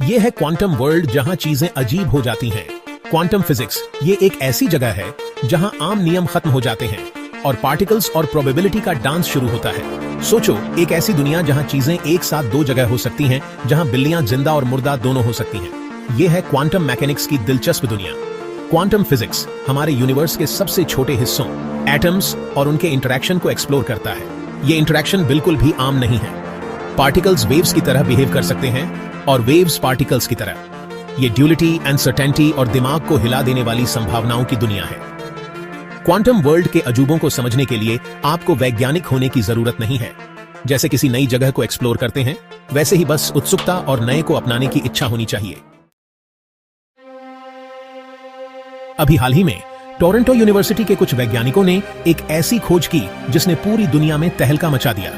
ये है quantum world, जहां चीजें अजीब हो जाती हैं। क्वांटम फिजिक्स ये एक ऐसी जगह है जहां आम नियम खत्म हो जाते हैं और पार्टिकल्स और प्रोबेबिलिटी का डांस शुरू होता है। सोचो, एक ऐसी दुनिया जहां चीजें एक साथ दो जगह हो सकती हैं, जहां बिल्लियां जिंदा और मुर्दा दोनों हो सकती हैं। ये है क्वांटम मैकेनिक्स की दिलचस्प दुनिया। क्वांटम फिजिक्स हमारे यूनिवर्स के सबसे छोटे हिस्सों, एटम्स और उनके इंटरैक्शन को एक्सप्लोर करता है। ये इंटरैक्शन बिल्कुल भी आम नहीं है। पार्टिकल्स वेव्स की तरह बिहेव कर सकते हैं और वेव्स पार्टिकल्स की तरह। ये ड्यूलिटी, अनसर्टेनिटी और दिमाग को हिला देने वाली संभावनाओं की दुनिया है। क्वांटम वर्ल्ड के अजूबों को समझने के लिए आपको वैज्ञानिक होने की जरूरत नहीं है। जैसे किसी नई जगह को एक्सप्लोर करते हैं, वैसे ही बस उत्सुकता और नए को अपनाने की इच्छा होनी चाहिए। अभी हाल ही में टोरंटो यूनिवर्सिटी के कुछ वैज्ञानिकों ने एक ऐसी खोज की जिसने पूरी दुनिया में तहलका मचा दिया।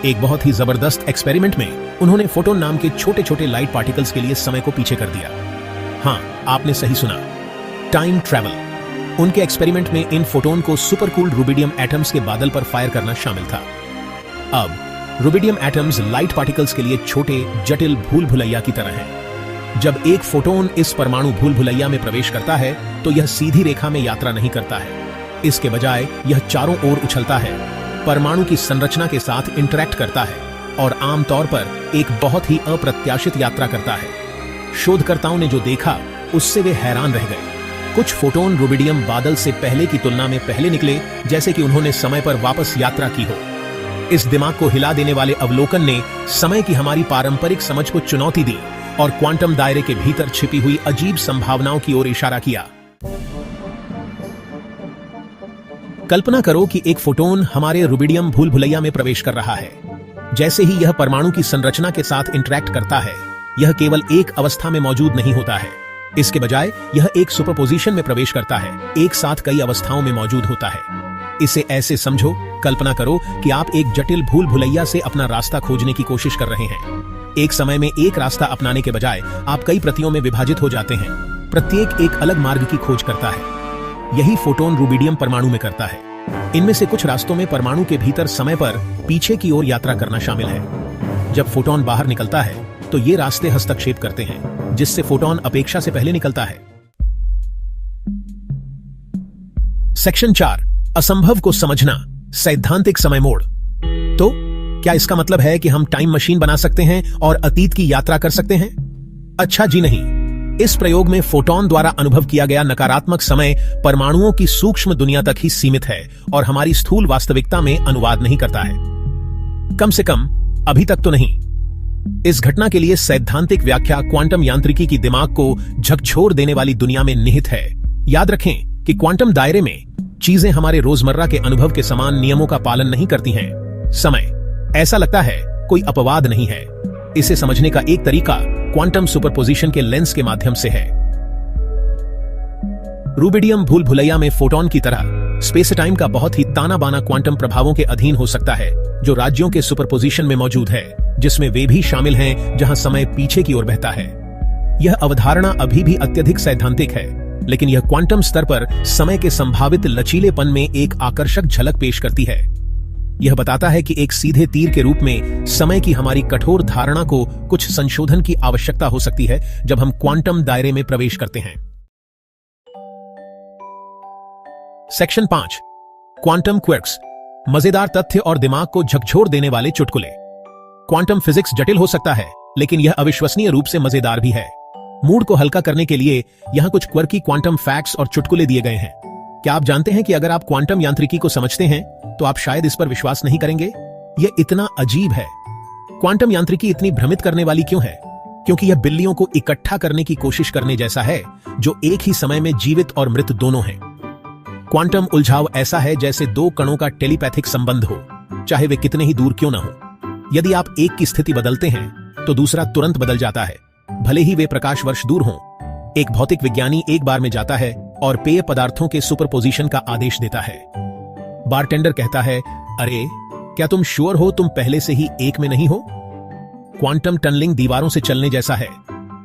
एक बहुत ही जबरदस्त एक्सपेरिमेंट में उन्होंने फोटोन नाम के छोटे छोटे लाइट पार्टिकल्स के लिए समय को पीछे कर दिया। हां, आपने सही सुना, टाइम ट्रैवल। उनके एक्सपेरिमेंट में इन फोटोन को सुपर कूल्ड रुबिडियम एटम्स के बादल पर फायर करना शामिल था। अब रुबिडियम एटम्स लाइट पार्टिकल्स के लिए छोटे जटिल भूल भुलैया की तरह हैं। जब एक फोटोन इस परमाणु भूल भुलैया में प्रवेश करता है तो यह सीधी रेखा में यात्रा नहीं करता है। इसके बजाय यह चारों ओर उछलता है, परमाणु की संरचना के साथ इंटरैक्ट करता है और आमतौर पर एक बहुत ही अप्रत्याशित यात्रा करता है। शोधकर्ताओं ने जो देखा उससे वे हैरान रह गए। कुछ फोटोन रुबिडियम बादल से पहले की तुलना में पहले निकले, जैसे कि उन्होंने समय पर वापस यात्रा की हो। इस दिमाग को हिला देने वाले अवलोकन ने समय की हमारी पारंपरिक समझ को चुनौती दी और क्वांटम दायरे के भीतर छिपी हुई अजीब संभावनाओं की ओर इशारा किया। कल्पना करो कि एक फोटोन हमारे रुबिडियम भूल भुलैया में प्रवेश कर रहा है। जैसे ही यह परमाणु की संरचना के साथ इंटरैक्ट करता है, यह केवल एक अवस्था में मौजूद नहीं होता है। इसके बजाय यह एक सुपरपोजिशन में प्रवेश करता है, एक साथ कई अवस्थाओं में मौजूद होता है। इसे ऐसे समझो, कल्पना करो कि आप एक जटिल भूल भुलैया से अपना रास्ता खोजने की कोशिश कर रहे हैं। एक समय में एक रास्ता अपनाने के बजाय आप कई प्रतियों में विभाजित हो जाते हैं। प्रत्येक एक अलग मार्ग की खोज करता है। यही फोटोन रुबिडियम परमाणु में करता है। इनमें से कुछ रास्तों में परमाणु के भीतर समय पर पीछे की ओर यात्रा करना शामिल है। जब फोटोन बाहर निकलता है तो ये रास्ते हस्तक्षेप करते हैं, जिससे फोटोन अपेक्षा से पहले निकलता है। सेक्शन 4, असंभव को समझना, सैद्धांतिक समय मोड़। तो क्या इसका मतलब है कि हम टाइम मशीन बना सकते हैं और अतीत की यात्रा कर सकते हैं? अच्छा जी नहीं। इस प्रयोग में फोटोन द्वारा अनुभव किया गया नकारात्मक समय परमाणुओं की सूक्ष्म दुनिया तक ही सीमित है और हमारी स्थूल वास्तविकता में अनुवाद नहीं करता है। कम से कम अभी तक तो नहीं। इस घटना के लिए सैद्धांतिक व्याख्या क्वांटम यांत्रिकी की दिमाग को झकझोर देने वाली दुनिया में निहित है। याद रखें कि क्वांटम दायरे में चीजें हमारे रोजमर्रा के अनुभव के समान नियमों का पालन नहीं करती हैं। समय, ऐसा लगता है, कोई अपवाद नहीं है। इसे समझने का एक तरीका क्वांटम सुपरपोजिशन के लेंस के माध्यम से है। रुबिडियम भूल भुलैया में फोटोन की तरह स्पेस टाइम का बहुत ही ताना बाना क्वांटम प्रभावों के अधीन हो सकता है, जो राज्यों के सुपरपोजिशन में मौजूद है, जिसमें वे भी शामिल हैं जहां समय पीछे की ओर बहता है। यह अवधारणा अभी भी अत्यधिक सैद्धांतिक है, लेकिन यह क्वांटम स्तर पर समय के संभावित लचीलेपन में एक आकर्षक झलक पेश करती है। यह बताता है कि एक सीधे तीर के रूप में समय की हमारी कठोर धारणा को कुछ संशोधन की आवश्यकता हो सकती है जब हम क्वांटम दायरे में प्रवेश करते हैं। सेक्शन 5, क्वांटम क्विर्क्स, मजेदार तथ्य और दिमाग को झकझोर देने वाले चुटकुले। क्वांटम फिजिक्स जटिल हो सकता है, लेकिन यह अविश्वसनीय रूप से मजेदार भी है। मूड को हल्का करने के लिए यहां कुछ क्वर्की क्वांटम फैक्ट्स और चुटकुले दिए गए हैं। क्या आप जानते हैं कि अगर आप क्वांटम यांत्रिकी को समझते हैं तो आप शायद इस पर विश्वास नहीं करेंगे? यह इतना अजीब है। क्वांटम यांत्रिकी इतनी भ्रमित करने वाली क्यों है? क्योंकि यह बिल्लियों को इकट्ठा करने की कोशिश करने जैसा है, जो एक ही समय में जीवित और मृत दोनों हैं। क्वांटम उलझाव ऐसा है जैसे दो कणों का टेलीपैथिक संबंध हो, चाहे वे कितने ही दूर क्यों न हो। यदि आप एक की स्थिति बदलते हैं तो दूसरा तुरंत बदल जाता है, भले ही वे प्रकाश वर्ष दूर हों। एक भौतिक विज्ञानी एक बार में जाता है और पेय पदार्थों के सुपरपोजिशन का आदेश देता है। बारटेंडर कहता है, अरे क्या तुम श्योर हो तुम पहले से ही एक में नहीं हो? क्वांटम टनलिंग दीवारों से चलने जैसा है।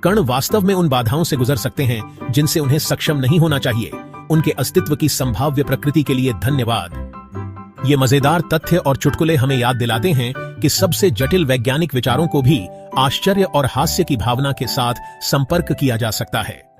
कण वास्तव में उन बाधाओं से गुजर सकते हैं जिनसे उन्हें सक्षम नहीं होना चाहिए। उनके अस्तित्व की संभाव्य प्रकृति के लिए धन्यवाद। ये मजेदार तथ्य और चुटकुले हमें याद दिलाते हैं कि सबसे जटिल वैज्ञानिक विचारों को भी आश्चर्य और हास्य की भावना के साथ संपर्क किया जा सकता है।